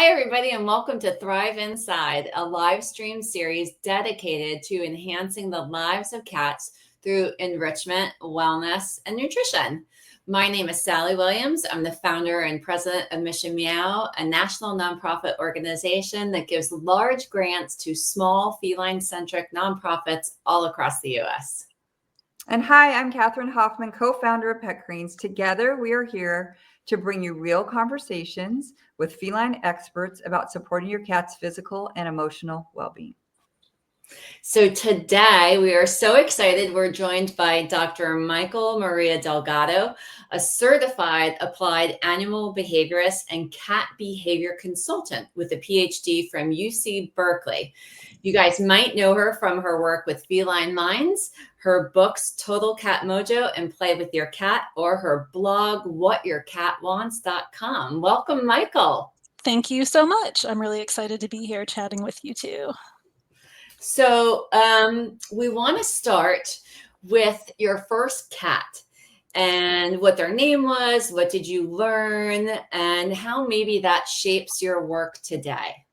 Hi, everybody, and welcome to Thrive Inside, a live stream series dedicated to enhancing the lives of cats through enrichment, wellness, and nutrition. My name is Sally Williams. I'm the founder and president of Mission Meow, a national nonprofit organization that gives large grants to small feline-centric nonprofits all across the U.S. And hi, I'm Catherine Hoffman, co-founder of Pet Greens. Together, we are here to bring you real conversations with feline experts about supporting your cat's physical and emotional well-being. So today we are so excited. We're joined by Dr. Mikel Maria Delgado, a certified applied animal behaviorist and cat behavior consultant with a PhD from UC Berkeley. You guys might know her from her work with Feline Minds, her books Total Cat Mojo and Play with Your Cat, or her blog whatyourcatwants.com. Welcome, Mikel. Thank you so much. I'm really excited to be here chatting with you too. So we want to start with your first cat and what their name was, what did you learn, and how maybe that shapes your work today.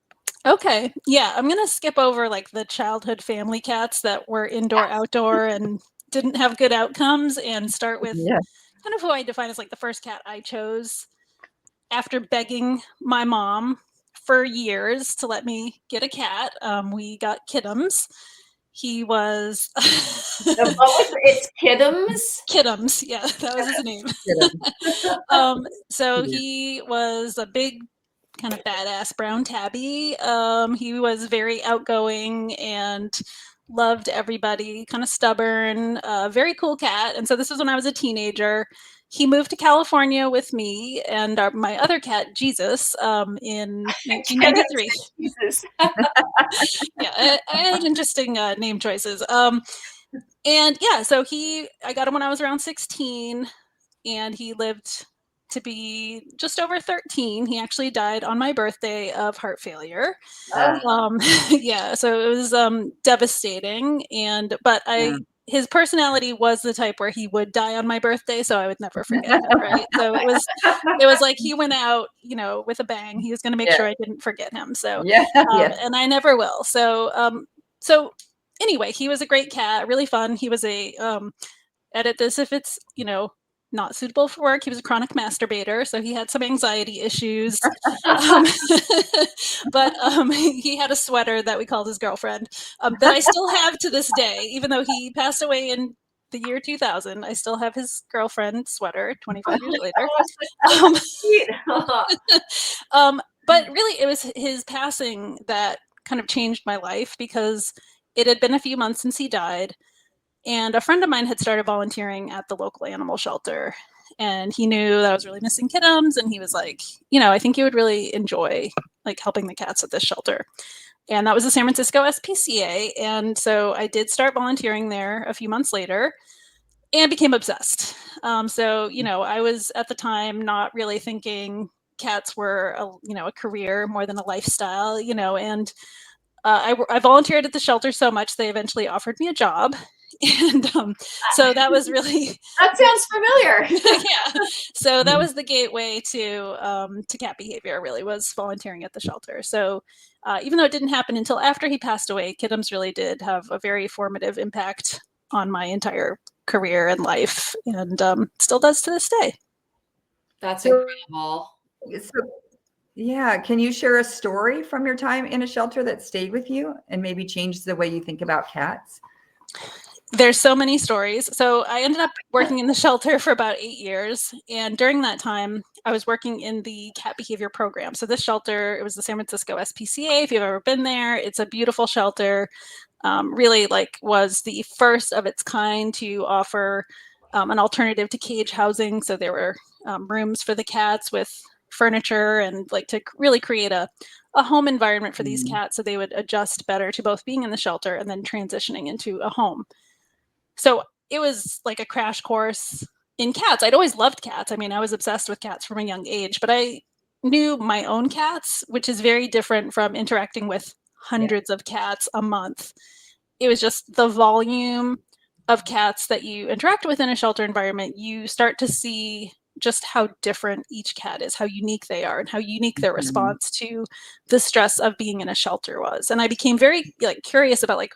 Okay. Yeah, I'm going to skip over like the childhood family cats that were indoor, outdoor, and didn't have good outcomes and start with kind of who I define as like the first cat I chose after begging my mom for years to let me get a cat. We got Kittums. He was it's Kittums? Kittums, yeah, that was his name. So he was a big kind of badass brown tabby. He was very outgoing and loved everybody, kind of stubborn, very cool cat. And so this was when I was a teenager. He moved to California with me and my other cat, Jesus, in 1993. Jesus. Yeah, I had interesting name choices. And yeah, so I got him when I was around 16, and he lived to be just over 13. He actually died on my birthday of heart failure. Yeah, so it was devastating. But his personality was the type where he would die on my birthday, so I would never forget him, right? So it was like he went out, with a bang. He was going to make sure I didn't forget him. So and I never will. So anyway, he was a great cat, really fun. He was edit this if it's not suitable for work. He was a chronic masturbator, so he had some anxiety issues. But he had a sweater that we called his girlfriend that I still have to this day, even though he passed away in the year 2000. I still have his girlfriend sweater 25 years later. But really, it was his passing that kind of changed my life, because it had been a few months since he died. And a friend of mine had started volunteering at the local animal shelter, and he knew that I was really missing Kittums, and he was like, I think you would really enjoy like helping the cats at this shelter. And that was the San Francisco SPCA. And so I did start volunteering there a few months later and became obsessed. So, I was at the time not really thinking cats were a career more than a lifestyle, and I volunteered at the shelter so much they eventually offered me a job. And so that was really that sounds familiar. Yeah, so that was the gateway to cat behavior, really, was volunteering at the shelter. So even though it didn't happen until after he passed away, Kittums really did have a very formative impact on my entire career and life, and still does to this day. That's incredible. Yeah, can you share a story from your time in a shelter that stayed with you and maybe changed the way you think about cats? There's so many stories. So I ended up working in the shelter for about 8 years. And during that time, I was working in the cat behavior program. So this shelter, it was the San Francisco SPCA. If you've ever been there, it's a beautiful shelter. Really was the first of its kind to offer an alternative to cage housing. So there were rooms for the cats with furniture and to really create a home environment for these cats, so they would adjust better to both being in the shelter and then transitioning into a home. So it was like a crash course in cats. I'd always loved cats. I mean, I was obsessed with cats from a young age, but I knew my own cats, which is very different from interacting with hundreds of cats a month. It was just the volume of cats that you interact with in a shelter environment. You start to see just how different each cat is, how unique they are, and how unique their response to the stress of being in a shelter was. And I became very curious about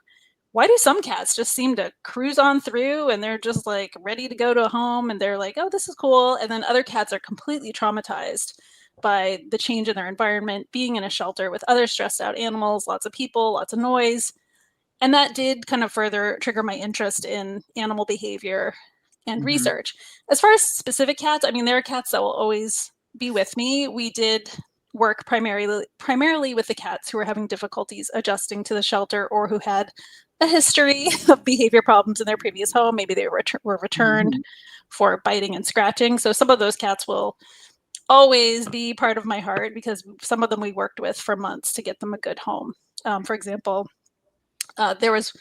why do some cats just seem to cruise on through and they're just ready to go to a home and they're like, oh, this is cool. And then other cats are completely traumatized by the change in their environment, being in a shelter with other stressed out animals, lots of people, lots of noise. And that did kind of further trigger my interest in animal behavior and research. As far as specific cats, I mean, there are cats that will always be with me. We did work primarily with the cats who were having difficulties adjusting to the shelter or who had a history of behavior problems in their previous home. Maybe they were returned for biting and scratching. So some of those cats will always be part of my heart because some of them we worked with for months to get them a good home. For example, there was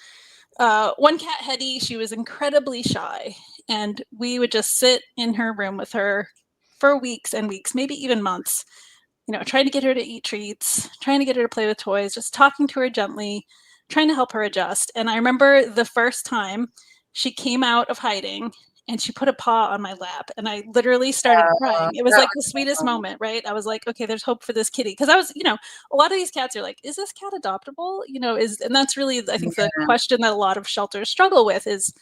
one cat, Hetty. She was incredibly shy, and we would just sit in her room with her for weeks and weeks, maybe even months, trying to get her to eat treats, trying to get her to play with toys, just talking to her gently, trying to help her adjust. And I remember the first time she came out of hiding and she put a paw on my lap and I literally started crying. It was like the sweetest moment, right? I was like, okay, there's hope for this kitty. Because I was, a lot of these cats are like, is this cat adoptable? And that's really, I think, the question that a lot of shelters struggle with is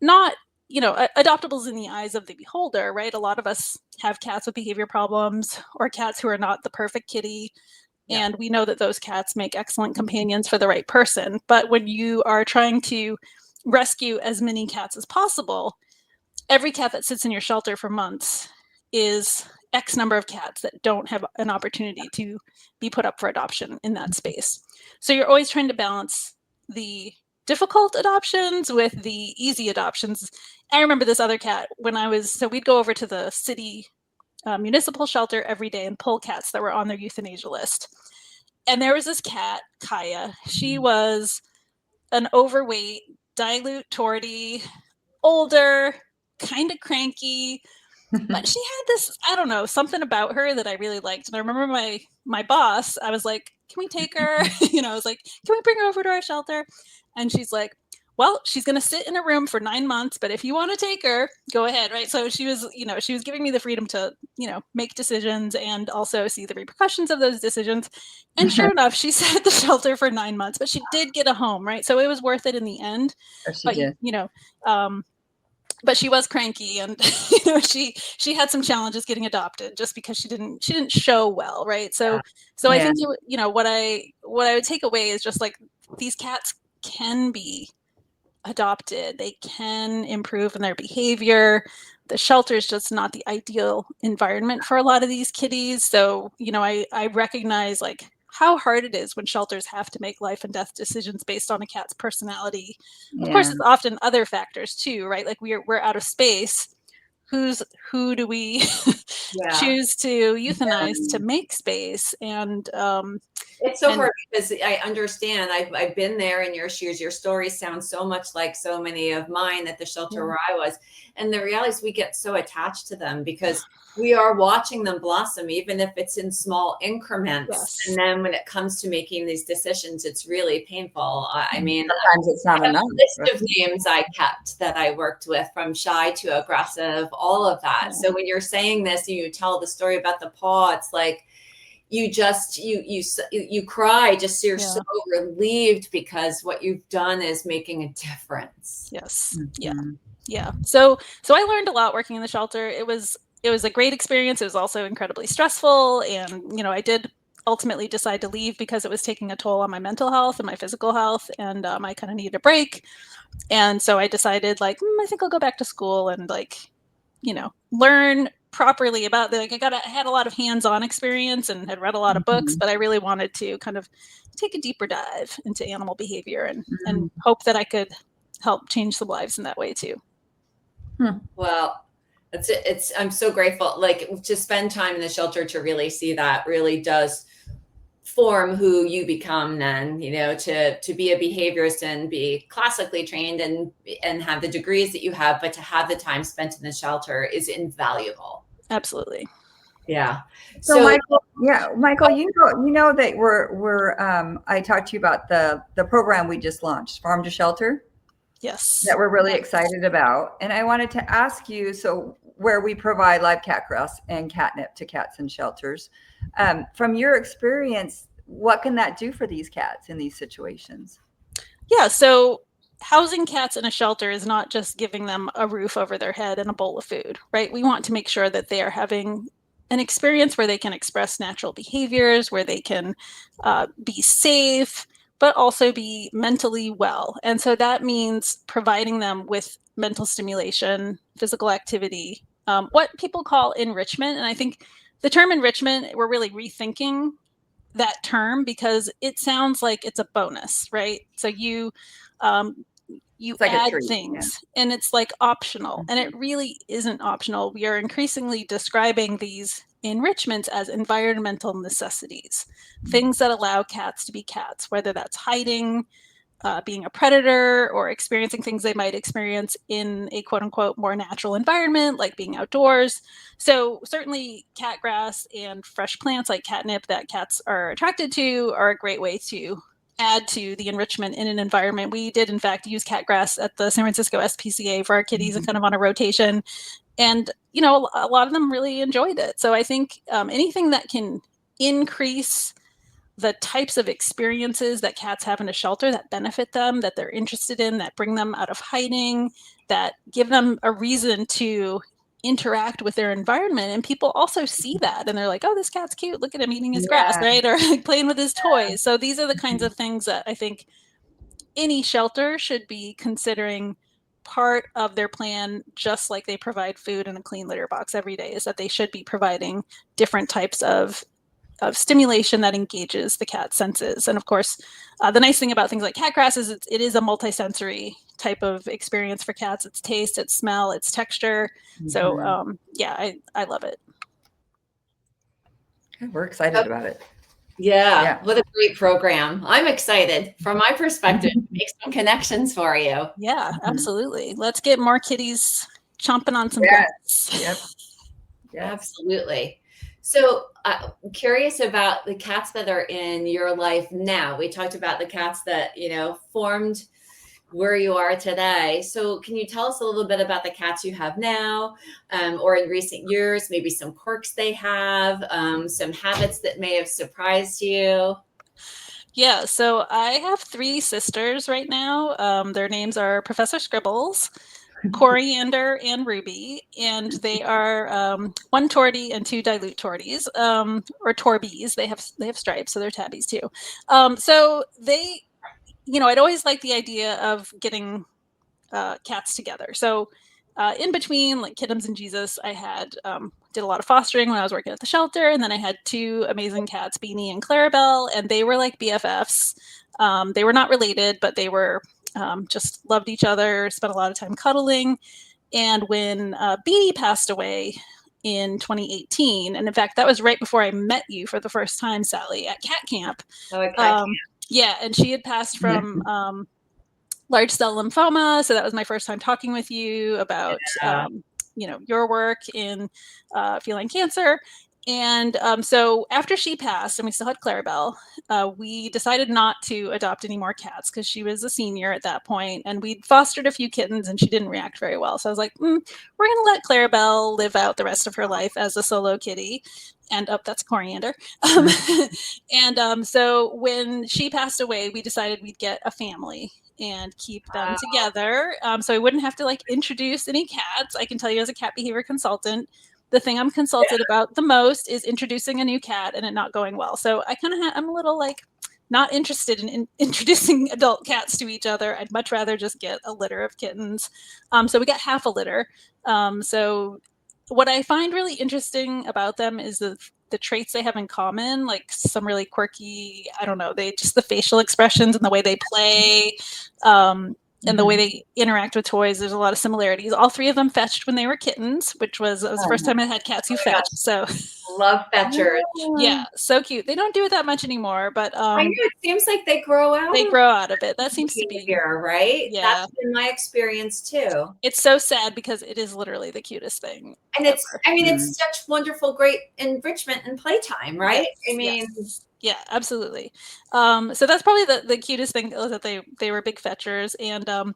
not, adoptables in the eyes of the beholder, right? A lot of us have cats with behavior problems or cats who are not the perfect kitty. Yeah. And we know that those cats make excellent companions for the right person. But when you are trying to rescue as many cats as possible, every cat that sits in your shelter for months is X number of cats that don't have an opportunity to be put up for adoption in that space. So you're always trying to balance the difficult adoptions with the easy adoptions. I remember this other cat so we'd go over to the city municipal shelter every day and pull cats that were on their euthanasia list. And there was this cat, Kaya. She was an overweight, dilute tortie, older, kind of cranky, but she had this, I don't know, something about her that I really liked. And I remember my boss, I was like, can we take her? I was like, can we bring her over to our shelter? And she's like, well, she's going to sit in a room for 9 months, but if you want to take her, go ahead. Right. So she was giving me the freedom to, make decisions and also see the repercussions of those decisions. And sure enough, she sat at the shelter for 9 months, but she did get a home. Right. So it was worth it in the end. She did. But she was cranky and she had some challenges getting adopted just because she didn't show well, right? So I think what I would take away is just these cats can be adopted. They can improve in their behavior. The shelter is just not the ideal environment for a lot of these kitties. So, I recognize how hard it is when shelters have to make life and death decisions based on a cat's personality. Of course, it's often other factors too, right? We're out of space. Who do we choose to euthanize to make space? And it's so hard because I understand. I've been there in your shoes. Your story sounds so much like so many of mine at the shelter where I was. And the reality is we get so attached to them because we are watching them blossom, even if it's in small increments. Yes. And then when it comes to making these decisions, it's really painful. I mean, sometimes it's not enough. A list of names I kept that I worked with, from shy to aggressive, all of that. Yeah. So when you're saying this and you tell the story about the paw, it's like, you cry, just you're so relieved because what you've done is making a difference. Yes. Yeah. So I learned a lot working in the shelter. It was a great experience. It was also incredibly stressful. And, I did ultimately decide to leave because it was taking a toll on my mental health and my physical health. And I kind of needed a break. And so I decided I think I'll go back to school and learn properly about I had a lot of hands-on experience and had read a lot of books, but I really wanted to kind of take a deeper dive into animal behavior and hope that I could help change some lives in that way too. Well, I'm so grateful, to spend time in the shelter to really see that really does form who you become then, to be a behaviorist and be classically trained and have the degrees that you have, but to have the time spent in the shelter is invaluable. Absolutely. Yeah. So Michael, you know that we're I talked to you about the program we just launched, Farm to Shelter. Yes. That we're really excited about. And I wanted to ask you, so where we provide live cat grass and catnip to cats in shelters. From your experience, what can that do for these cats in these situations? Yeah, so housing cats in a shelter is not just giving them a roof over their head and a bowl of food, right? We want to make sure that they are having an experience where they can express natural behaviors, where they can be safe, but also be mentally well. And so that means providing them with mental stimulation, physical activity, what people call enrichment. And I think the term enrichment, we're really rethinking that term because it sounds like it's a bonus, right? So you It's like a add treat. things and it's like optional, and it really isn't optional. We are increasingly describing these enrichments as environmental necessities, things that allow cats to be cats, whether that's hiding, being a predator, or experiencing things they might experience in a quote unquote more natural environment, like being outdoors. So certainly cat grass and fresh plants like catnip that cats are attracted to are a great way to add to the enrichment in an environment. We did in fact use cat grass at the San Francisco SPCA for our kitties and kind of on a rotation. And, you know, a lot of them really enjoyed it. So I think anything that can increase the types of experiences that cats have in a shelter that benefit them, that they're interested in, that bring them out of hiding, that give them a reason to interact with their environment. And people also see that and they're like, oh, this cat's cute. Look at him eating his grass, right? Or playing with his toys. So these are the kinds of things that I think any shelter should be considering part of their plan, just like they provide food and a clean litter box every day, is that they should be providing different types of stimulation that engages the cat's senses. And of course, the nice thing about things like cat grass is it is a multisensory type of experience for cats. It's taste, it's smell, it's texture. So yeah, I love it. We're excited about it. Yeah, what a great program. I'm excited. From my perspective, make some connections for you. Yeah, absolutely. Let's get more kitties chomping on some grass. Yep. Absolutely. So I'm curious about the cats that are in your life now. We talked about the cats that, you know, formed where you are today. So can you tell us a little bit about the cats you have now, or in recent years, maybe some quirks they have, some habits that may have surprised you? Yeah, so I have 3 sisters right now. Their names are Professor Scribbles, Coriander, and Ruby, and they are 1 tortie and 2 dilute torties, or torbies. They have stripes, so they're tabbies too. So they, you know, I'd always liked the idea of getting cats together. So in between like Kittums and Jesus, I had did a lot of fostering when I was working at the shelter, and then I had 2 amazing cats, Beanie and Clarabelle, and they were like BFFs. They were not related, but they were just loved each other, spent a lot of time cuddling. And when Beanie passed away in 2018, and in fact that was right before I met you for the first time, Sally, at cat camp. Oh, at cat camp. Yeah, and she had passed from large cell lymphoma. So that was my first time talking with you about, you know, your work in feline cancer. And so after she passed and we still had Clarabelle, we decided not to adopt any more cats because she was a senior at that point, and we'd fostered a few kittens and she didn't react very well. So I was like, we're going to let Clarabelle live out the rest of her life as a solo kitty. And that's Coriander. And so when she passed away, we decided we'd get a family and keep them together. So I wouldn't have to like introduce any cats. I can tell you as a cat behavior consultant, the thing I'm consulted about the most is introducing a new cat and it not going well. So I kind of I'm a little like not interested in introducing adult cats to each other. I'd much rather just get a litter of kittens. So we got half a litter. So what I find really interesting about them is the traits they have in common, like some really quirky, I don't know, they just the facial expressions and the way they play, and the way they interact with toys. There's a lot of similarities. All 3 of them fetched when they were kittens, which was the first time I had cats who fetched. So love fetchers. Yeah, so cute. They don't do it that much anymore, but I know it seems like they grow out. They grow out of it. That seems to be right. Yeah, that's been my experience too. It's so sad because it is literally the cutest thing. And ever. it's, I mean, it's such wonderful, great enrichment and playtime, right? Yes, I mean, yeah, absolutely. So that's probably the cutest thing, that they were big fetchers. And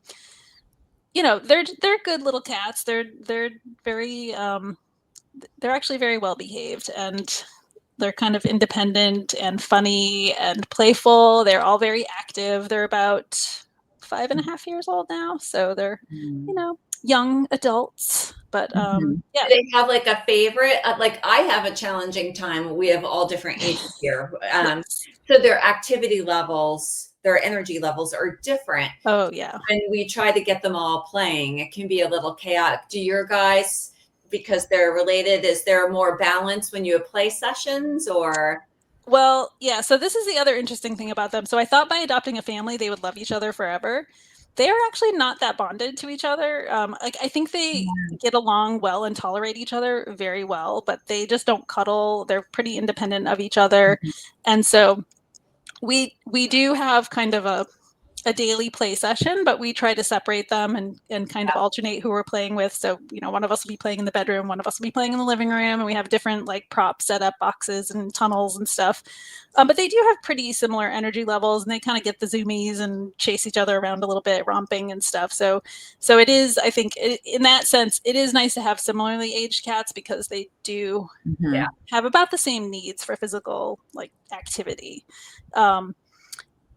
they're good little cats. They're very they're actually very well behaved, and they're kind of independent and funny and playful. They're all very active. They're about 5.5 years old now, so they're young adults. But yeah. Do they have like a favorite? Like I have a challenging time. We have all different ages here. Yes. So their activity levels, their energy levels are different. Oh yeah. And we try to get them all playing. It can be a little chaotic. Do your guys, because they're related, is there more balance when you have play sessions or? Well, yeah. So this is the other interesting thing about them. So I thought by adopting a family, they would love each other forever. They are actually not that bonded to each other. Like I think they get along well and tolerate each other very well, but they just don't cuddle. They're pretty independent of each other, and so we do have kind of a daily play session, but we try to separate them and kind of alternate who we're playing with. So, one of us will be playing in the bedroom, one of us will be playing in the living room, and we have different like prop setup boxes and tunnels and stuff. But they do have pretty similar energy levels, and they kind of get the zoomies and chase each other around a little bit, romping and stuff. So it is, I think, in that sense, it is nice to have similarly aged cats because they do have about the same needs for physical like activity.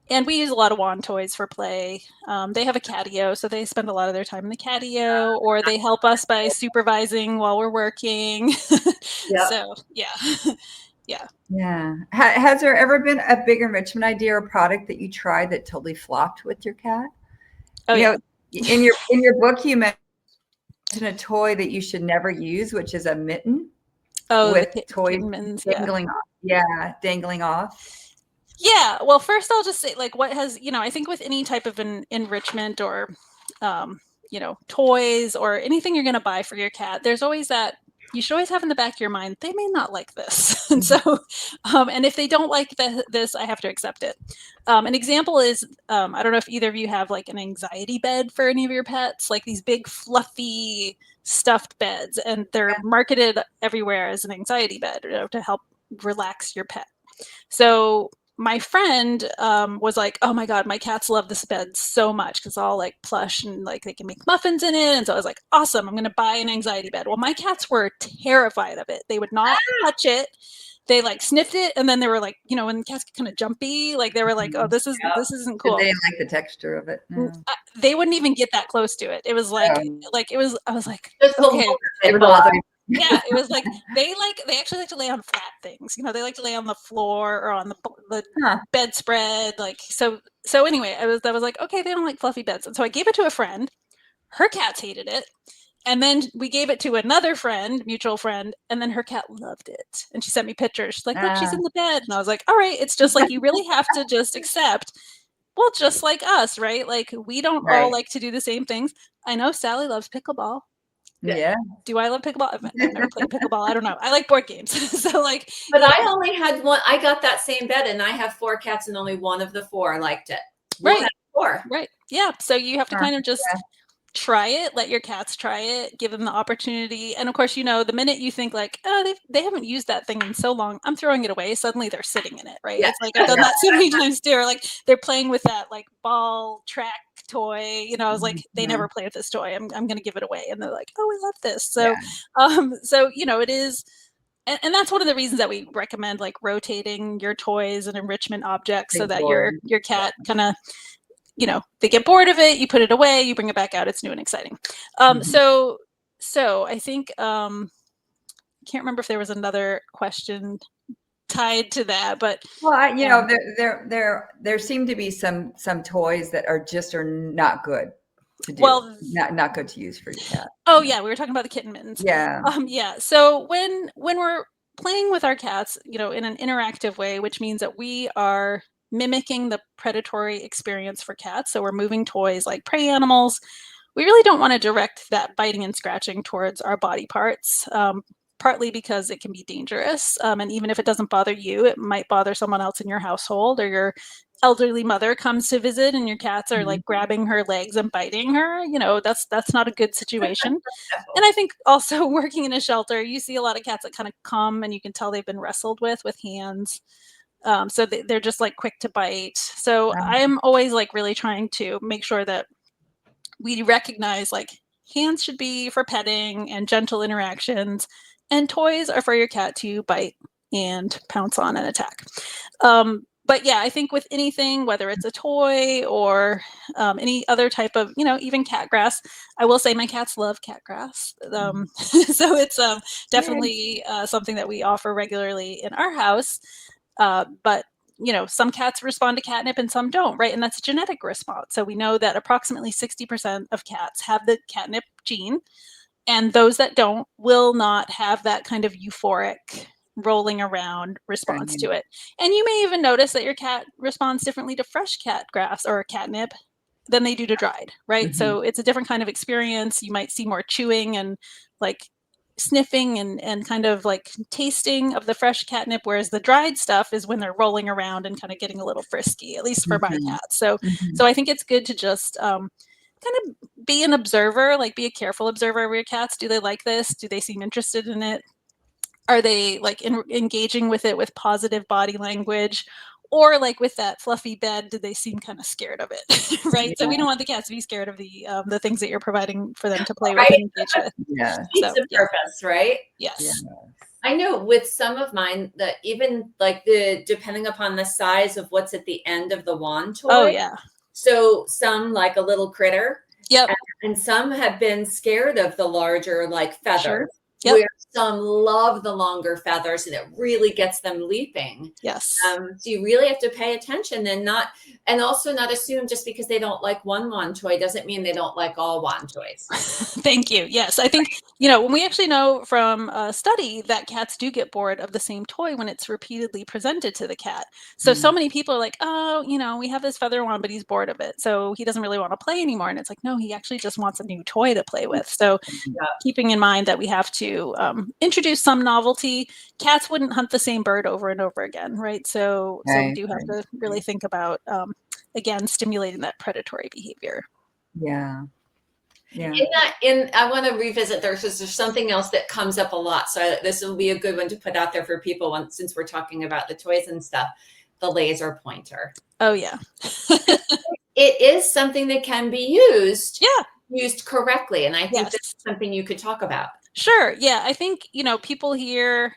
And we use a lot of wand toys for play. They have a catio, so they spend a lot of their time in the catio, or they help us by supervising while we're working. So, yeah. Yeah. Has there ever been a big enrichment idea or product that you tried that totally flopped with your cat? Oh, yeah. In your book, you mentioned a toy that you should never use, which is a mitten with toys dangling off. Yeah, dangling off. Yeah. Well, first I'll just say, like, what has, I think with any type of enrichment or, toys or anything you're going to buy for your cat, there's always that, you should always have in the back of your mind, they may not like this. And so, and if they don't like this, I have to accept it. An example is, I don't know if either of you have like an anxiety bed for any of your pets, like these big fluffy stuffed beds, and they're marketed everywhere as an anxiety bed, to help relax your pet. So my friend was like, oh my God, my cats love this bed so much because it's all like plush and like they can make muffins in it. And so I was like, awesome, I'm going to buy an anxiety bed. Well, my cats were terrified of it. They would not touch it. They like sniffed it, and then they were like, when cats get kind of jumpy, like they were like, oh, this isn't cool. Did they like the texture of it? No. They wouldn't even get that close to it. It was like it was. I was like, okay. Yeah, it was like they actually like to lay on flat things. They like to lay on the floor or on the bedspread. Like so anyway, I was like, okay, they don't like fluffy beds. And so I gave it to a friend. Her cats hated it. And then we gave it to another friend, mutual friend, and then her cat loved it. And she sent me pictures. She's like, look, she's in the bed. And I was like, all right, it's just like you really have to just accept, well, just like us, right? Like we don't all like to do the same things. I know Sally loves pickleball. Yeah. Do I love pickleball? I've never played pickleball. I don't know. I like board games. So like, but I only had one. I got that same bed, and I have 4 cats, and only one of the 4 liked it. Right. 4. Right. Yeah. So you have to kind of just try it, let your cats try it, give them the opportunity. And of course, the minute you think like, oh, they haven't used that thing in so long, I'm throwing it away. Suddenly they're sitting in it, right? It's like I've done that so many times too. Or like they're playing with that like ball track toy. I was like, they never play with this toy. I'm going to give it away. And they're like, oh, we love this. So, it is. And that's one of the reasons that we recommend like rotating your toys and enrichment objects so that your cat kind of, they get bored of it, you put it away, you bring it back out, it's new and exciting. So I think, I can't remember if there was another question tied to that, but well, there seem to be some toys that are not good to do. Well, not good to use for your cat. Oh yeah, we were talking about the kitten mittens. Yeah. So when we're playing with our cats, in an interactive way, which means that we are mimicking the predatory experience for cats. So we're moving toys like prey animals. We really don't want to direct that biting and scratching towards our body parts, partly because it can be dangerous. And even if it doesn't bother you, it might bother someone else in your household, or your elderly mother comes to visit and your cats are like grabbing her legs and biting her. That's not a good situation. And I think also working in a shelter, you see a lot of cats that kind of come and you can tell they've been wrestled with hands. So they're just like quick to bite. So I am always like really trying to make sure that we recognize like hands should be for petting and gentle interactions, and toys are for your cat to bite and pounce on and attack. But yeah, I think with anything, whether it's a toy or any other type of, even cat grass, I will say my cats love cat grass. So it's definitely something that we offer regularly in our house. But some cats respond to catnip and some don't, right? And that's a genetic response. So we know that approximately 60% of cats have the catnip gene, and those that don't will not have that kind of euphoric rolling around response to it. And you may even notice that your cat responds differently to fresh cat grass or catnip than they do to dried, right? So it's a different kind of experience. You might see more chewing and like sniffing and kind of like tasting of the fresh catnip, whereas the dried stuff is when they're rolling around and kind of getting a little frisky, at least for my cats. So I think it's good to just kind of be an observer, like be a careful observer of your cats. Do they like this? Do they seem interested in it? Are they like engaging with it with positive body language? Or like with that fluffy bed, do they seem kind of scared of it? Right. So we don't want the cats to be scared of the things that you're providing for them to play with and engage with. Defeats the purpose, right? Yes. I know with some of mine that even like depending upon the size of what's at the end of the wand toy. Oh yeah. So some like a little critter. Yep. And some have been scared of the larger like feathers. Sure. Yep. Where some love the longer feathers and it really gets them leaping. Yes. So you really have to pay attention and also not assume just because they don't like one wand toy doesn't mean they don't like all wand toys. Thank you. Yes. I think, when we actually know from a study that cats do get bored of the same toy when it's repeatedly presented to the cat. So many people are like, oh, we have this feather wand, but he's bored of it. So he doesn't really want to play anymore. And it's like, no, he actually just wants a new toy to play with. So keeping in mind that we have to introduce some novelty. Cats wouldn't hunt the same bird over and over again, right? So we do have to really think about, again, stimulating that predatory behavior. Yeah. Yeah. I want to revisit there's something else that comes up a lot. So this will be a good one to put out there for people since we're talking about the toys and stuff, the laser pointer. Oh yeah. It is something that can be used correctly. And I think that's something you could talk about. Sure. Yeah. I think, people here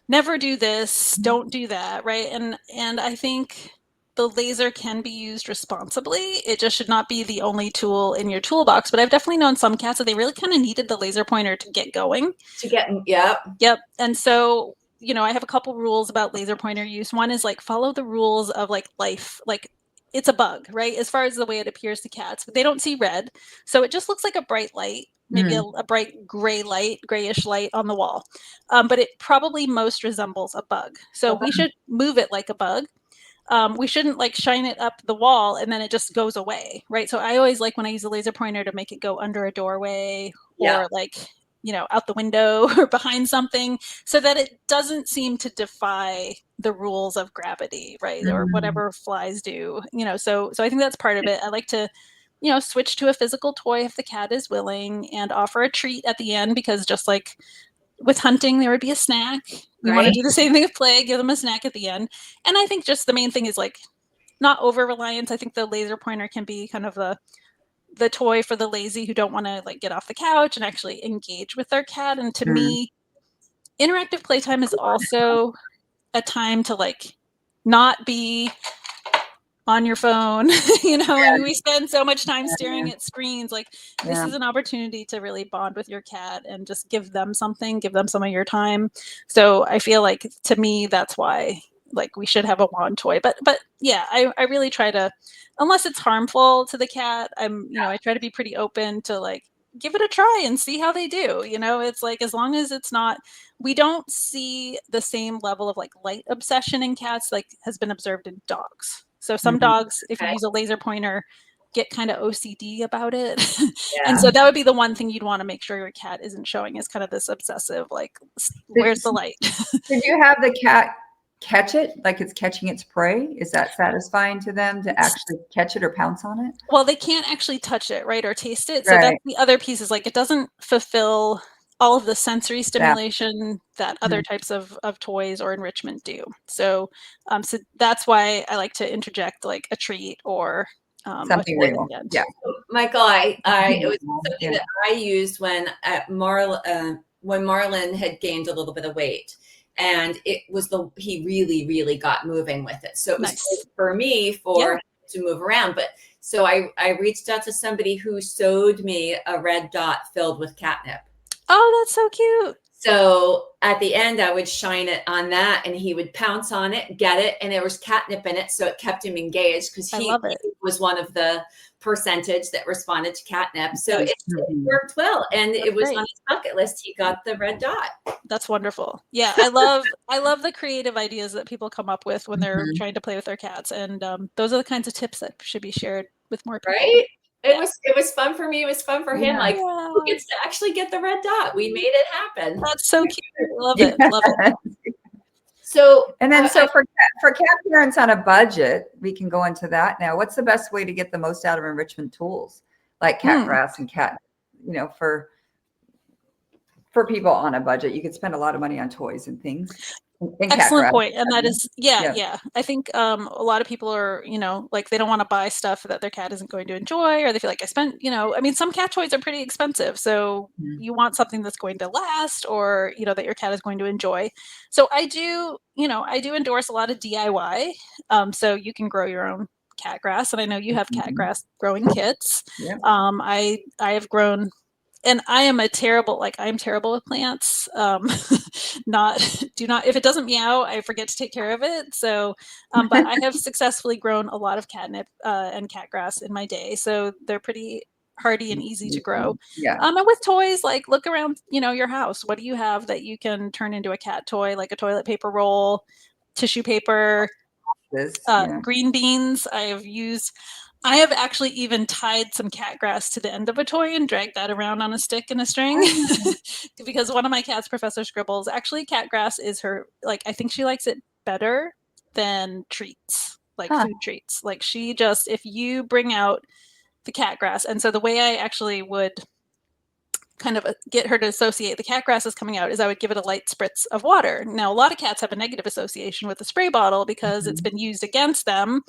never do this, don't do that. Right. And I think the laser can be used responsibly. It just should not be the only tool in your toolbox. But I've definitely known some cats that they really kind of needed the laser pointer to get going. Yep. And so, I have a couple rules about laser pointer use. One is like follow the rules of like life. Like it's a bug, right? As far as the way it appears to cats, but they don't see red. So it just looks like a bright light, maybe a bright grayish light on the wall. But it probably most resembles a bug. So we should move it like a bug. We shouldn't like shine it up the wall and then it just goes away, right? So I always like when I use a laser pointer to make it go under a doorway or like, out the window or behind something so that it doesn't seem to defy the rules of gravity, right? Or whatever flies do, so I think that's part of it. I like to, switch to a physical toy if the cat is willing and offer a treat at the end because just like with hunting, there would be a snack. You want to do the same thing with play, give them a snack at the end. And I think just the main thing is like not over reliance. I think the laser pointer can be kind of the toy for the lazy who don't want to like get off the couch and actually engage with their cat. And to me, interactive playtime is also a time to like not be on your phone, and we spend so much time staring at screens. Like this is an opportunity to really bond with your cat and just give them some of your time. So I feel like to me, that's why like we should have a wand toy, but yeah, I really try to, unless it's harmful to the cat, I try to be pretty open to like, give it a try and see how they do. It's like, as long as it's not, we don't see the same level of like light obsession in cats like has been observed in dogs. So some dogs, if you use a laser pointer, get kind of OCD about it. And so that would be the one thing you'd want to make sure your cat isn't showing is kind of this obsessive, like, where's the light? Did you have the cat catch it like it's catching its prey? Is that satisfying to them to actually catch it or pounce on it? Well, they can't actually touch it, right, or taste it. So that's the other piece is like it doesn't fulfill all of the sensory stimulation that other types of toys or enrichment do. So so that's why I like to interject like a treat or Something with real. weekend. Yeah. Michael, it was something that I used when Marlon had gained a little bit of weight, and he really, really got moving with it. So it was Nice. great for me to move around. But so I reached out to somebody who sewed me a red dot filled with catnip. Oh, that's so cute. So at the end, I would shine it on that, and he would pounce on it, get it, and there was catnip in it, so it kept him engaged because he was one of the percentage that responded to catnip. So it worked well, and it was on his bucket list. He got the red dot. That's wonderful. Yeah, I love the creative ideas that people come up with when they're trying to play with their cats, and those are the kinds of tips that should be shared with more people. Right? It was fun for me. It was fun for him. Like, who gets to actually get the red dot? We made it happen. That's so cute. Love it. Love it. So, and then for cat parents on a budget, we can go into that now. What's the best way to get the most out of enrichment tools like cat grass and cat, for people on a budget? You could spend a lot of money on toys and things. Excellent point. And that is, yeah. I think a lot of people are, like they don't want to buy stuff that their cat isn't going to enjoy, or they feel like some cat toys are pretty expensive. So you want something that's going to last, or, that your cat is going to enjoy. So I do endorse a lot of DIY. So you can grow your own cat grass. And I know you have cat grass growing kits. Yeah. I have grown. And I am terrible with plants. If it doesn't meow, I forget to take care of it. So, but I have successfully grown a lot of catnip and cat grass in my day. So they're pretty hardy and easy to grow. Yeah. And with toys, like look around, your house. What do you have that you can turn into a cat toy, like a toilet paper roll, tissue paper, green beans? I have actually even tied some cat grass to the end of a toy and dragged that around on a stick and a string because one of my cats, Professor Scribbles, actually cat grass is her, I think she likes it better than treats, food treats. Like if you bring out the cat grass, and so the way I actually would kind of get her to associate the cat grass is coming out is I would give it a light spritz of water. Now, a lot of cats have a negative association with the spray bottle because it's been used against them.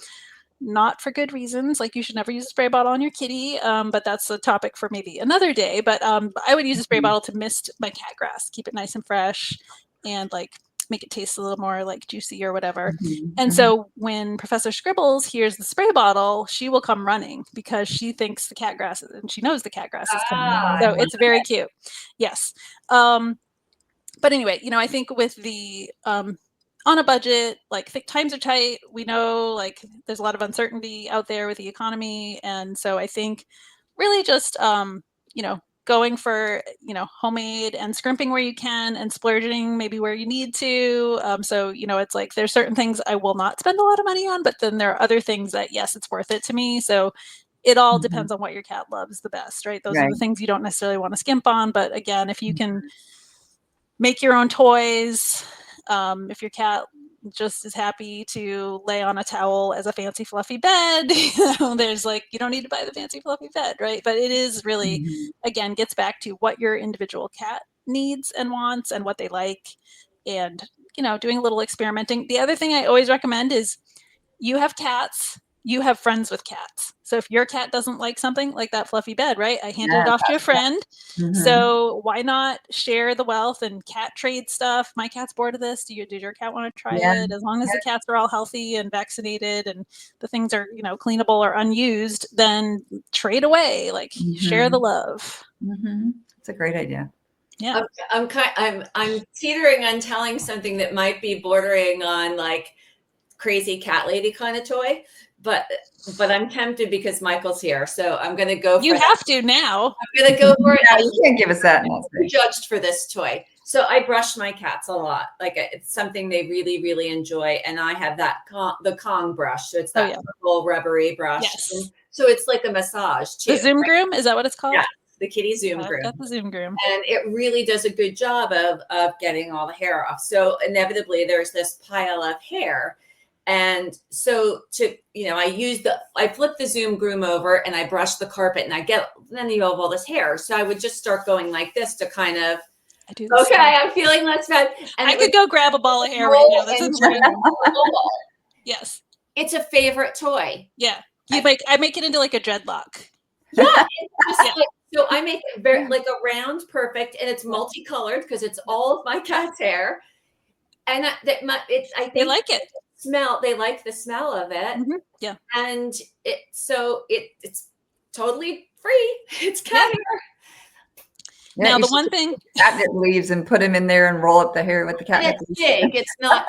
Not for good reasons. Like you should never use a spray bottle on your kitty, but that's a topic for maybe another day. But I would use a spray bottle to mist my cat grass, keep it nice and fresh, and make it taste a little more juicy or whatever. And so when Professor Scribbles hears the spray bottle, she will come running because she thinks the cat grass and she knows the cat grass is coming. So it's very cute. Yes. But anyway, I think with the on a budget, times are tight. We know there's a lot of uncertainty out there with the economy. And so I think really just, going for, homemade and scrimping where you can and splurging maybe where you need to. So, it's there's certain things I will not spend a lot of money on, but then there are other things that, yes, it's worth it to me. So it all depends on what your cat loves the best, right? Those are the things you don't necessarily want to skimp on. But again, if you can make your own toys, if your cat just is happy to lay on a towel as a fancy fluffy bed, there's you don't need to buy the fancy fluffy bed, right? But it is really, again, gets back to what your individual cat needs and wants and what they like, and, doing a little experimenting. The other thing I always recommend is you have cats, you have friends with cats. So if your cat doesn't like something like that fluffy bed, right? I handed it off to a friend. So why not share the wealth and cat trade stuff? My cat's bored of this. Did your cat want to try it? As long as the cats are all healthy and vaccinated and the things are, cleanable or unused, then trade away, share the love. It's a great idea. Yeah. I'm teetering on telling something that might be bordering on crazy cat lady kind of toy, but I'm tempted because Michael's here, so I'm going to go. You have to now. I'm going to go for it. No, you can't give us that. I'm judged for this toy. So I brush my cats a lot. It's something they really, really enjoy, and I have the Kong brush. So it's that little rubbery brush. Yes. So it's like a massage too. The Zoom Groom, is that what it's called? Yeah. The kitty Zoom Groom. Got the Zoom Groom. And it really does a good job of getting all the hair off. So inevitably there's this pile of hair. And so I flip the Zoom Groom over and I brush the carpet and then you have all this hair. So I would just start going like this to kind of, I'm feeling less bad. And I could go grab a ball of hair right now. That's Yes. It's a favorite toy. Yeah. I make it into like a dreadlock. Yeah, it's just like, so I make it very like a round perfect, and it's multicolored because it's all of my cat's hair. And I They think like it. they like the smell of it. Yeah. And it's totally free. It's cat Yeah. hair. Yeah, Now you the should one just thing, get catnip leaves and put them in there and roll up the hair with the And catnip it's leaves. big. It's not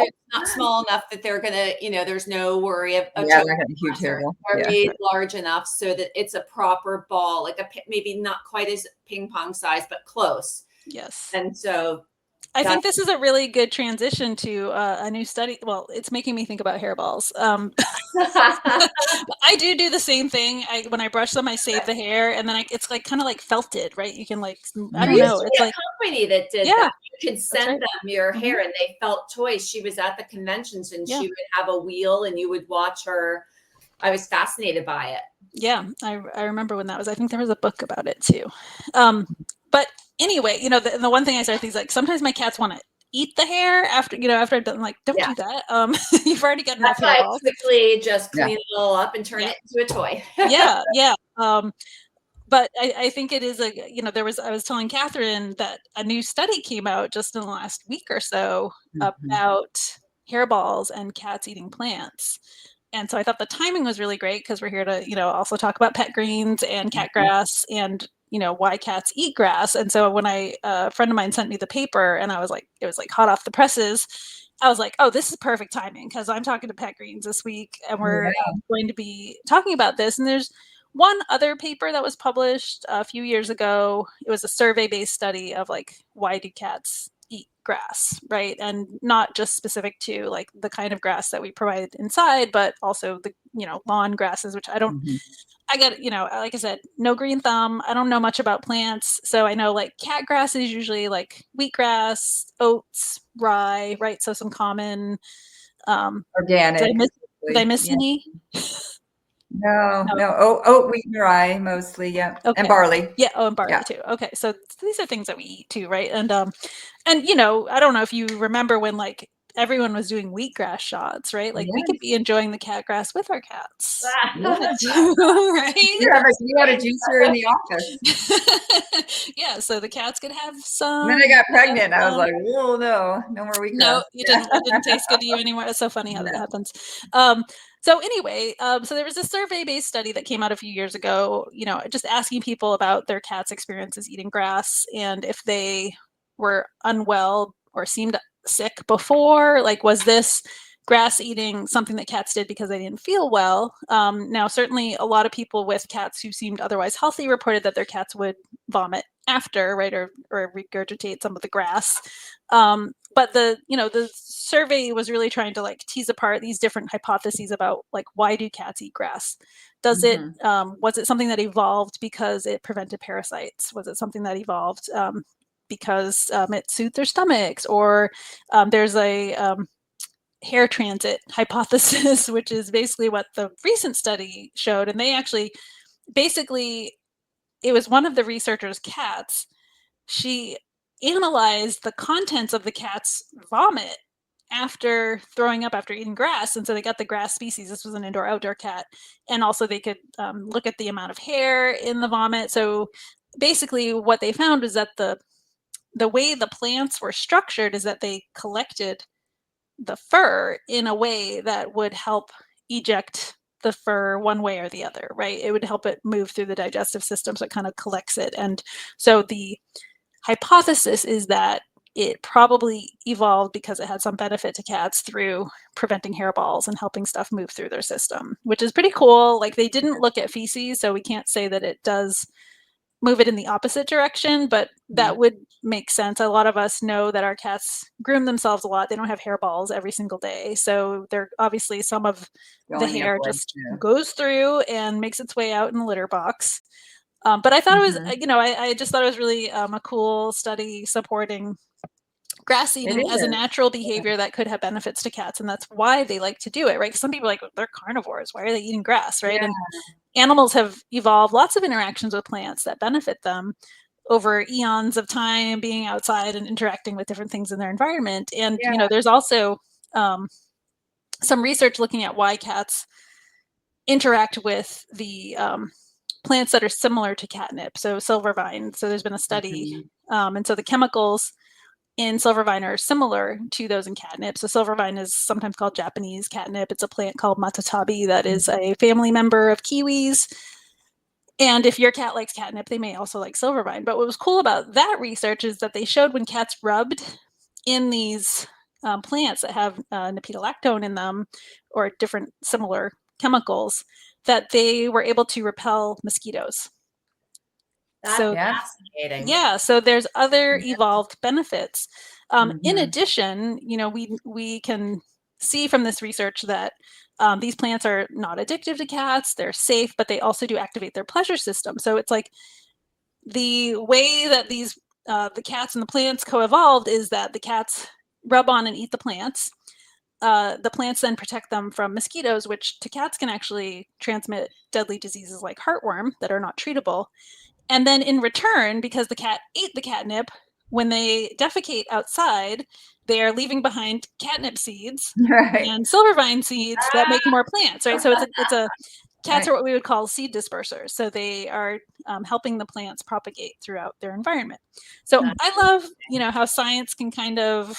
small enough that they're gonna, there's no worry of a Yeah, choke they're gonna be huge hazard. hair. They're Yeah. made large enough so that it's a proper ball, like maybe not quite as ping pong size, but close. yes. And so I think this is a really good transition to a new study. Well, it's making me think about hairballs. I do the same thing. When I brush them, I save the hair, and then it's like kind of like felted, right? You can like, I there don't used know. to It's be a like, company that did yeah, that. You could that's send right. them your hair, and they felt toys. She was at the conventions, and Yeah. she would have a wheel, and you would watch her. I was fascinated by it. Yeah, I remember when that was. I think there was a book about it too. But anyway, the one thing I started thinking, like, sometimes my cats want to eat the hair after I've done, like, don't Yeah. do that. You've already got enough That's why I hairballs. quickly just Yeah. clean it all up and turn Yeah. it into a toy. Yeah. But I think it is I was telling Catherine that a new study came out just in the last week or so about hairballs and cats eating plants. And so I thought the timing was really great because we're here to, also talk about pet greens and cat grass and, why cats eat grass. And so when a friend of mine sent me the paper and I was like, it was like hot off the presses, I was like, oh, this is perfect timing because I'm talking to Pet Greens this week and we're going to be talking about this. And there's one other paper that was published a few years ago. It was a survey-based study of like, why do cats eat grass, right? And not just specific to like the kind of grass that we provide inside, but also the, lawn grasses, which I got, like I said, no green thumb. I don't know much about plants. So I know like cat grass is usually like wheatgrass, oats, rye, right? So some common, Organic. did I miss any? No. Oat, wheat, and rye mostly. Yeah. Okay. And barley. Yeah. Oh, and barley too. Okay. So these are things that we eat too, right? And I don't know if you remember when like everyone was doing wheatgrass shots, right? Like we could be enjoying the cat grass with our cats. Right? You had a juicer in the office. Yeah, so the cats could have And some. then I got pregnant. I was like, "Oh no more wheatgrass." No, you didn't. It didn't taste good to you anymore. It's so funny how that happens. So anyway, so there was a survey-based study that came out a few years ago. Just asking people about their cats' experiences eating grass and if they were unwell or seemed sick before. Like, was this grass eating something that cats did because they didn't feel well? Now, certainly, a lot of people with cats who seemed otherwise healthy reported that their cats would vomit after, right, or regurgitate some of the grass. But the survey was really trying to like tease apart these different hypotheses about like, why do cats eat grass? Was it something that evolved because it prevented parasites? Was it something that evolved because it soothed their stomachs? Or there's a hair transit hypothesis, which is basically what the recent study showed. And they actually, basically, it was one of the researchers' cats. She analyzed the contents of the cat's vomit after throwing up after eating grass. And so they got the grass species. This was an indoor outdoor cat. And also they could look at the amount of hair in the vomit. So basically what they found was that the way the plants were structured is that they collected the fur in a way that would help eject the fur one way or the other, right? It would help it move through the digestive system, so it kind of collects it. And so the hypothesis is that it probably evolved because it had some benefit to cats through preventing hairballs and helping stuff move through their system, which is pretty cool. Like, they didn't look at feces, so we can't say that it does move it in the opposite direction, but that would make sense. A lot of us know that our cats groom themselves a lot. They don't have hairballs every single day. So they're obviously, some of the hair just goes through and makes its way out in the litter box. But I thought it was, I just thought it was really a cool study supporting grass eating as a natural behavior that could have benefits to cats. And that's why they like to do it, right? Because some people are like, they're carnivores. Why are they eating grass, right? And animals have evolved lots of interactions with plants that benefit them over eons of time being outside and interacting with different things in their environment. And, there's also some research looking at why cats interact with the plants that are similar to catnip. So silvervine. So there's been a study, and so the chemicals in silvervine are similar to those in catnip. So silvervine is sometimes called Japanese catnip. It's a plant called matatabi that is a family member of kiwis. And if your cat likes catnip, they may also like silvervine. But what was cool about that research is that they showed when cats rubbed in these plants that have nipidolactone in them or different similar chemicals, that they were able to repel mosquitoes. That's So fascinating. yeah, so there's other evolved benefits. In addition, we can see from this research that these plants are not addictive to cats, they're safe, but they also do activate their pleasure system. So it's like the way that these the cats and the plants co-evolved is that the cats rub on and eat the plants. The plants then protect them from mosquitoes, which to cats can actually transmit deadly diseases like heartworm that are not treatable. And then in return, because the cat ate the catnip, when they defecate outside, they are leaving behind catnip seeds and silvervine seeds that make more plants, right? So it's a cats are what we would call seed dispersers. So they are helping the plants propagate throughout their environment. So I love, how science can kind of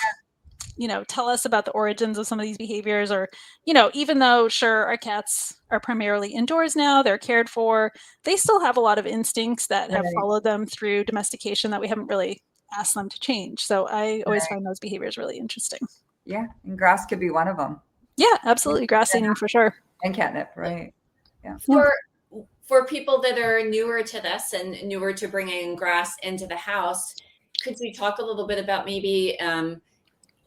tell us about the origins of some of these behaviors, or even though sure our cats are primarily indoors now, they're cared for, they still have a lot of instincts that have followed them through domestication that we haven't really asked them to change. So I always find those behaviors really interesting. Yeah, and grass could be one of them. Yeah, absolutely. Grass seeding for sure. And catnip, right? Yeah. For people that are newer to this and newer to bringing grass into the house, could we talk a little bit about maybe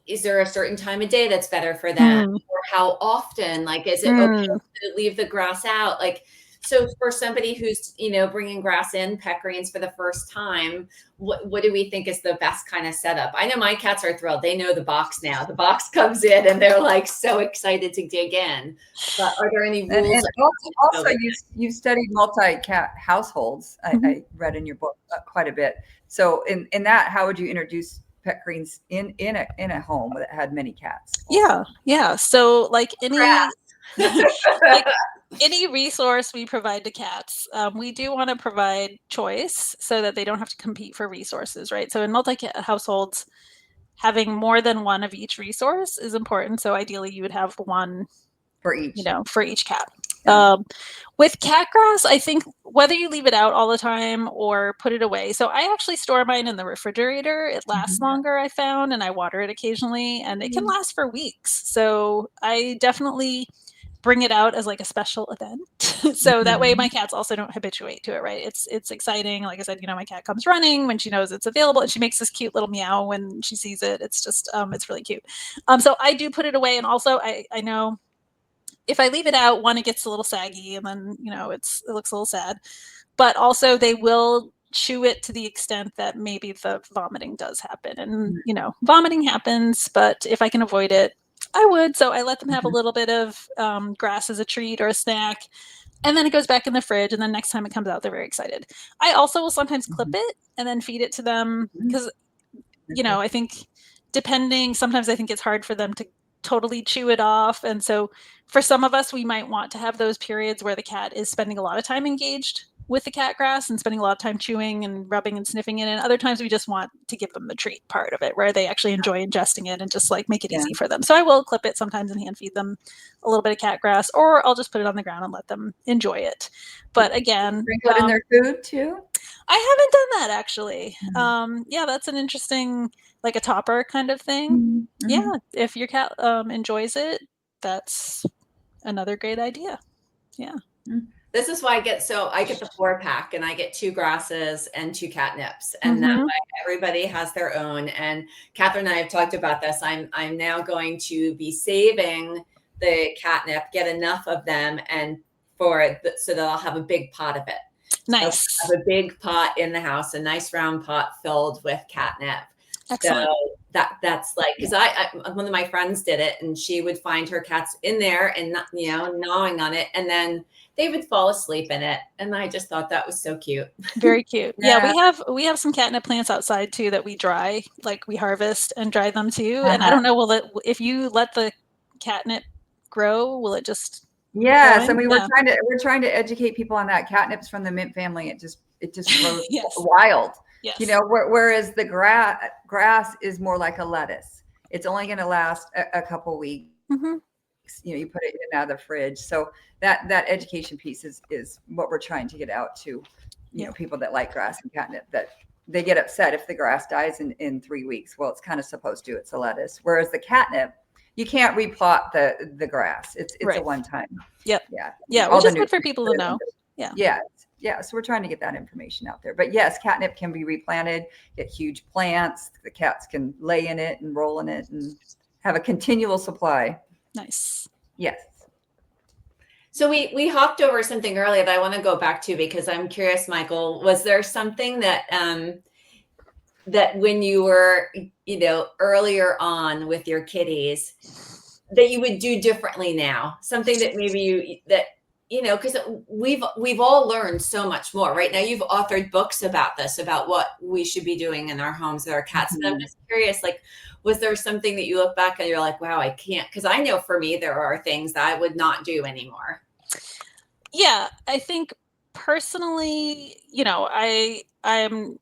is there a certain time of day that's better for them, or how often? Like, is it okay to leave the grass out? Like, so for somebody who's bringing grass in, pet greens for the first time, what do we think is the best kind of setup? I know my cats are thrilled. They know the box now. The box comes in and they're like so excited to dig in. But are there any rules? And also you studied multi-cat households. I read in your book quite a bit. So in that, how would you introduce pet greens in a home that had many cats? Yeah. So like any resource we provide to cats, we do want to provide choice so that they don't have to compete for resources, right? So in multi-cat households, having more than one of each resource is important. So ideally you would have one for each cat. With cat grass, I think whether you leave it out all the time or put it away. So I actually store mine in the refrigerator. It lasts longer, I found, and I water it occasionally, and it can last for weeks. So I definitely bring it out as like a special event. So that way my cats also don't habituate to it, right? It's exciting. Like I said, my cat comes running when she knows it's available, and she makes this cute little meow when she sees it. It's just, it's really cute. So I do put it away. And also I know if I leave it out, one, it gets a little saggy, and then, it looks a little sad, but also they will chew it to the extent that maybe the vomiting does happen. And, vomiting happens, but if I can avoid it, I would. So I let them have a little bit of grass as a treat or a snack, and then it goes back in the fridge. And then next time it comes out, they're very excited. I also will sometimes clip it and then feed it to them because, I think sometimes I think it's hard for them to totally chew it off. And so for some of us, we might want to have those periods where the cat is spending a lot of time engaged with the cat grass and spending a lot of time chewing and rubbing and sniffing it. And other times we just want to give them the treat part of it where they actually enjoy ingesting it and just like make it easy for them. So I will clip it sometimes and hand feed them a little bit of cat grass, or I'll just put it on the ground and let them enjoy it. But again, put in their food too? I haven't done that actually. Yeah, that's an interesting, like a topper kind of thing. Yeah, if your cat enjoys it, that's another great idea. Yeah. This is why I get the 4-pack, and I get 2 grasses and 2 catnips, and that way everybody has their own. And Catherine and I have talked about this. I'm now going to be saving the catnip, get enough of them, and so that I'll have a big pot of it. Nice. So I have a big pot in the house, a nice round pot filled with catnip. Excellent. So that's like, because I one of my friends did it, and she would find her cats in there and gnawing on it, and then they would fall asleep in it, and I just thought that was so cute. Very cute. Yeah, we have some catnip plants outside too that we dry, like we harvest and dry them too. And I don't know, if you let the catnip grow, will it just Yes, growing? I mean Yeah. we're trying to educate people on that. Catnip's from the mint family. It just grows Yes. wild. Yes. You know, whereas the grass is more like a lettuce. It's only going to last a couple weeks. Mm-hmm. You know, you put it in and out of the fridge. So that education piece is what we're trying to get out to, you know, people that like grass and catnip, that they get upset if the grass dies in 3 weeks. Well, it's kind of supposed to. It's a lettuce. Whereas the catnip, you can't replot the grass. It's Right. a one time. Yep. Yeah. Yeah, All which the is good for people to know. nutrients. Yeah. Yeah. Yeah. So we're trying to get that information out there. But yes, catnip can be replanted, get huge plants. The cats can lay in it and roll in it and have a continual supply. Nice. Yes. So we hopped over something earlier that I want to go back to because I'm curious, Michael. Was there something that that when you were, you know, earlier on with your kitties that you would do differently now? Something that maybe you know, because we've all learned so much more. Right now, you've authored books about this, about what we should be doing in our homes with our cats. And I'm just curious, like, was there something that you look back and you're like, wow, I can't? Because I know for me, there are things that I would not do anymore. Yeah, I think personally, you know, I'm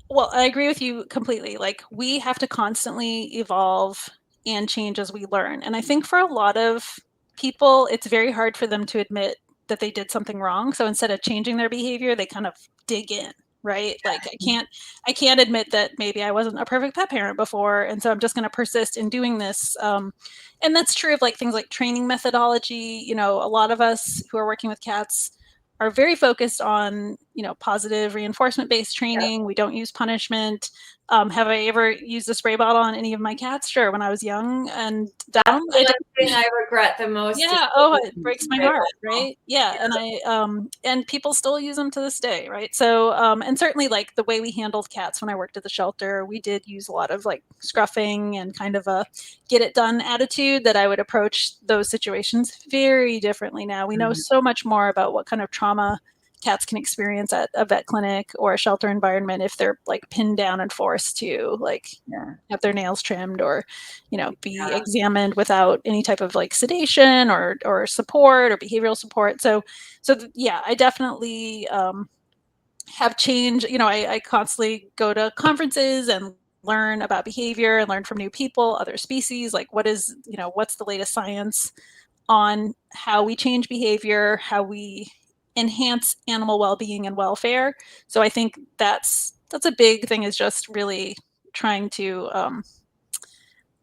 well, I agree with you completely. Like, we have to constantly evolve and change as we learn. And I think for a lot of people, it's very hard for them to admit that they did something wrong. So instead of changing their behavior, they kind of dig in, right? Like, I can't admit that maybe I wasn't a perfect pet parent before, and so I'm just going to persist in doing this. And that's true of like things like training methodology. You know, a lot of us who are working with cats are very focused on, you know, positive reinforcement based training. We don't use punishment. Have I ever used a spray bottle on any of my cats? Sure, when I was young and dumb. That's the one thing I regret the most. Yeah. Oh, it breaks my heart. Right. Yeah. And and people still use them to this day. Right. So, and certainly like the way we handled cats when I worked at the shelter, we did use a lot of like scruffing and kind of a get it done attitude that I would approach those situations very differently now. We know so much more about what kind of trauma cats can experience at a vet clinic or a shelter environment if they're like pinned down and forced to like have their nails trimmed or, you know, be examined without any type of like sedation or support or behavioral support. So yeah, I definitely have changed. You know, I constantly go to conferences and learn about behavior and learn from new people, other species, like what is, you know, what's the latest science on how we change behavior, how we enhance animal well-being and welfare. So I think that's a big thing, is just really trying to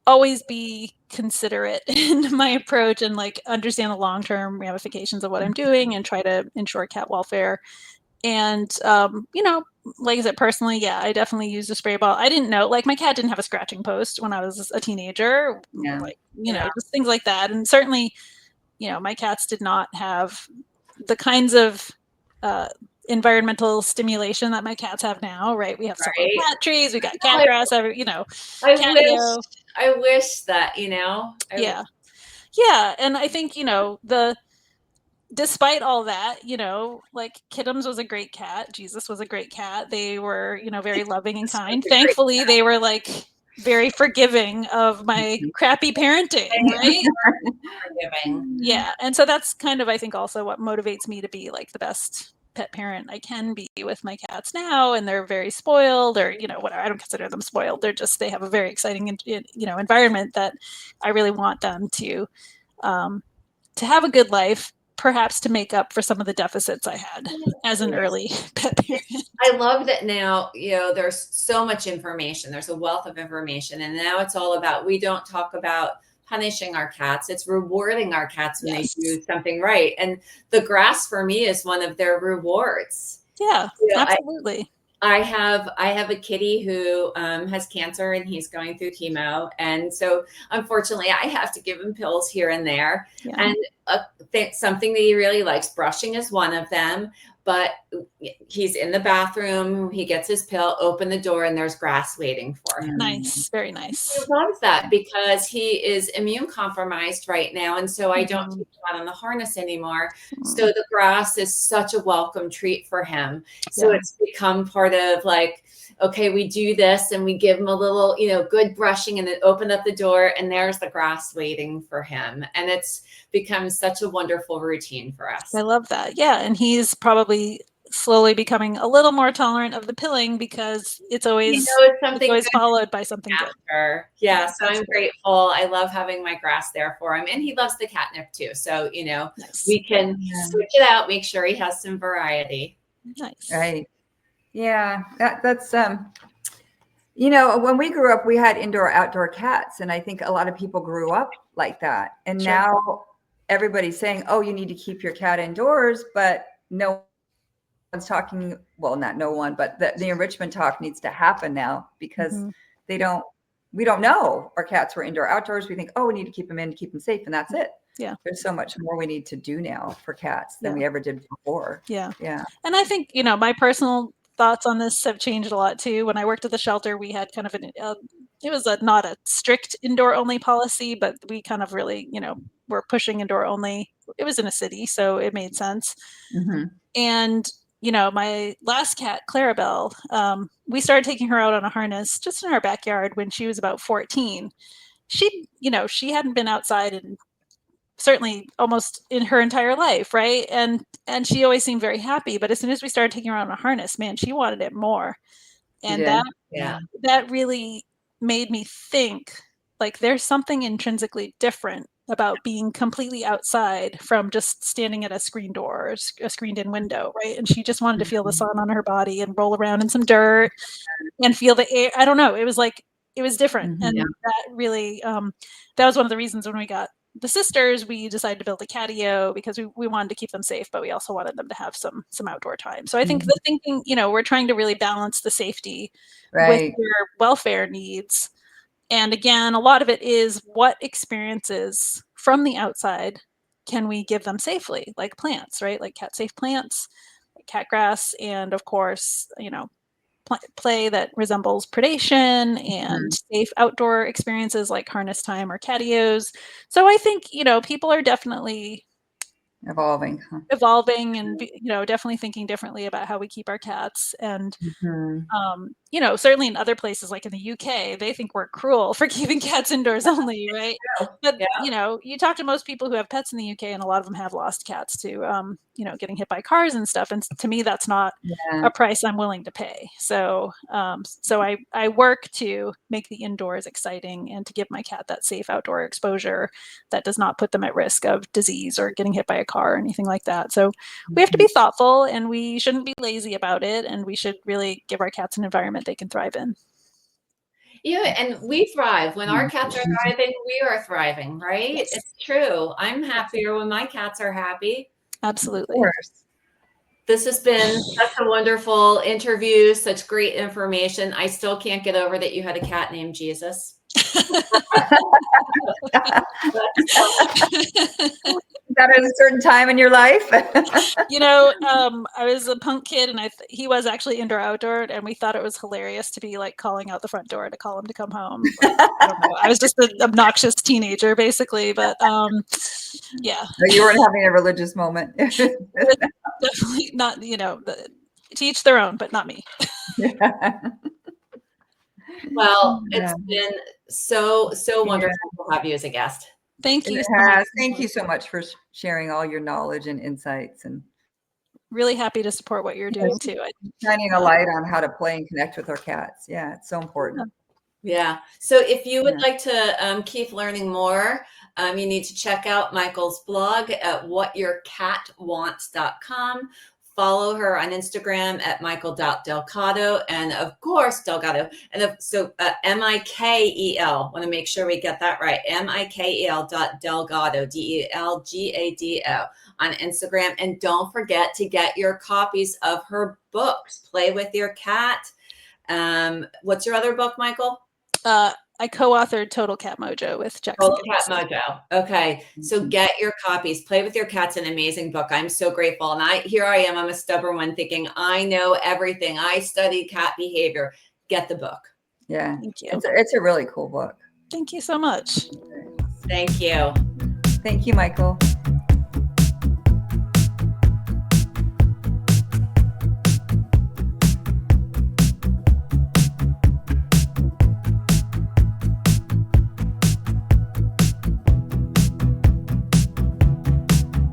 always be considerate in my approach and like understand the long-term ramifications of what I'm doing and try to ensure cat welfare. And you know, like I said, personally, yeah, I definitely used a spray ball. I didn't know, like my cat didn't have a scratching post when I was a teenager, like, you know, just things like that. And certainly, you know, my cats did not have the kinds of environmental stimulation that my cats have now, right? We have several cat trees, we got cat grass, you know, I wish that, you know. Yeah. And I think, you know, despite all that, you know, like Kittums was a great cat. Jesus was a great cat. They were, you know, very loving and kind. Thankfully, they were like very forgiving of my crappy parenting, right? Yeah. And so that's kind of, I think, also what motivates me to be like the best pet parent I can be with my cats now. And they're very spoiled, or, you know, whatever. I don't consider them spoiled. They're just, they have a very exciting, you know, environment that I really want them to have a good life, perhaps to make up for some of the deficits I had as an early pet parent. I love that now, you know, there's so much information. There's a wealth of information. And now it's all about, we don't talk about punishing our cats. It's rewarding our cats when they do something right. And the grass for me is one of their rewards. Yeah, you know, absolutely. I have a kitty who has cancer and he's going through chemo. And so unfortunately I have to give him pills here and there. And something that he really likes, brushing is one of them, but he's in the bathroom, he gets his pill, open the door, and there's grass waiting for him. Nice, very nice. He loves that because he is immune compromised right now. And so I don't keep him out on the harness anymore. So the grass is such a welcome treat for him. So it's become part of like, okay, we do this and we give him a little, good brushing, and then open up the door and there's the grass waiting for him. And it's become such a wonderful routine for us. I love that. Yeah. And he's probably slowly becoming a little more tolerant of the pilling because it's always, followed by something good. Yeah. So I'm grateful. I love having my grass there for him, and he loves the catnip too. So, Nice. we can switch it out, make sure he has some variety. Nice. Right. Yeah. That's, when we grew up, we had indoor, outdoor cats. And I think a lot of people grew up like that. And Sure. now everybody's saying, oh, you need to keep your cat indoors, but no one's talking. Well, not no one, but the enrichment talk needs to happen now, because we don't know our cats were indoor, outdoors. We think, oh, we need to keep them in to keep them safe. And that's it. Yeah. There's so much more we need to do now for cats than we ever did before. Yeah. Yeah. And I think, my personal thoughts on this have changed a lot too. When I worked at the shelter, we had kind of it was not a strict indoor only policy, but we kind of really, were pushing indoor only. It was in a city, so it made sense. Mm-hmm. And, my last cat, Clarabelle, we started taking her out on a harness just in our backyard when she was about 14. She hadn't been outside in certainly almost in her entire life, right? And she always seemed very happy, but as soon as we started taking her on a harness, man, she wanted it more. And that really made me think, like, there's something intrinsically different about being completely outside from just standing at a screen door or a screened-in window, right? And she just wanted to feel the sun on her body and roll around in some dirt and feel the air. I don't know. It was like, it was different. And that really, that was one of the reasons when we got the sisters, we decided to build a catio because we wanted to keep them safe, but we also wanted them to have some outdoor time. So I think the thinking, we're trying to really balance the safety with their welfare needs. And again, a lot of it is what experiences from the outside can we give them safely, like plants, right? Like cat safe plants, like cat grass, and of course, play that resembles predation, and safe outdoor experiences like harness time or catios. So I think, people are definitely evolving and, definitely thinking differently about how we keep our cats. And, certainly in other places, like in the UK, they think we're cruel for keeping cats indoors only, right? But, you talk to most people who have pets in the UK, and a lot of them have lost cats to, getting hit by cars and stuff. And to me, that's not a price I'm willing to pay. So, I work to make the indoors exciting and to give my cat that safe outdoor exposure that does not put them at risk of disease or getting hit by a car or anything like that. So we have to be thoughtful, and we shouldn't be lazy about it. And we should really give our cats an environment they can thrive in. Yeah, and we thrive. When our cats are thriving, we are thriving, right? Yes. It's true. I'm happier when my cats are happy. Absolutely. Of course. This has been such a wonderful interview, such great information. I still can't get over that you had a cat named Jesus. That at a certain time in your life? I was a punk kid, and he was actually indoor outdoor, and we thought it was hilarious to be like calling out the front door to call him to come home. Like, I don't know. I was just an obnoxious teenager, basically. But yeah. So you weren't having a religious moment. Definitely not. To each their own, but not me. Well, it's been so wonderful to have you as a guest. Thank you. Thank you so much for sharing all your knowledge and insights, and really happy to support what you're doing too. Shining a light on how to play and connect with our cats. Yeah, it's so important. Yeah. So if you would like to keep learning more, you need to check out Michael's blog at whatyourcatwants.com. Follow her on Instagram at michael.delgado, and of course Delgado, and so Mikel. Want to make sure we get that right. Mikel.delgado, Delgado on Instagram, and don't forget to get your copies of her books. Play with your cat. What's your other book, Michael? I co-authored Total Cat Mojo with Jackson. Total Cat Mojo. Okay. So get your copies. Play with Your Cat's an amazing book. I'm so grateful. And here I am. I'm a stubborn one thinking I know everything. I studied cat behavior. Get the book. Yeah. Thank you. It's a really cool book. Thank you so much. Thank you. Thank you, Michael.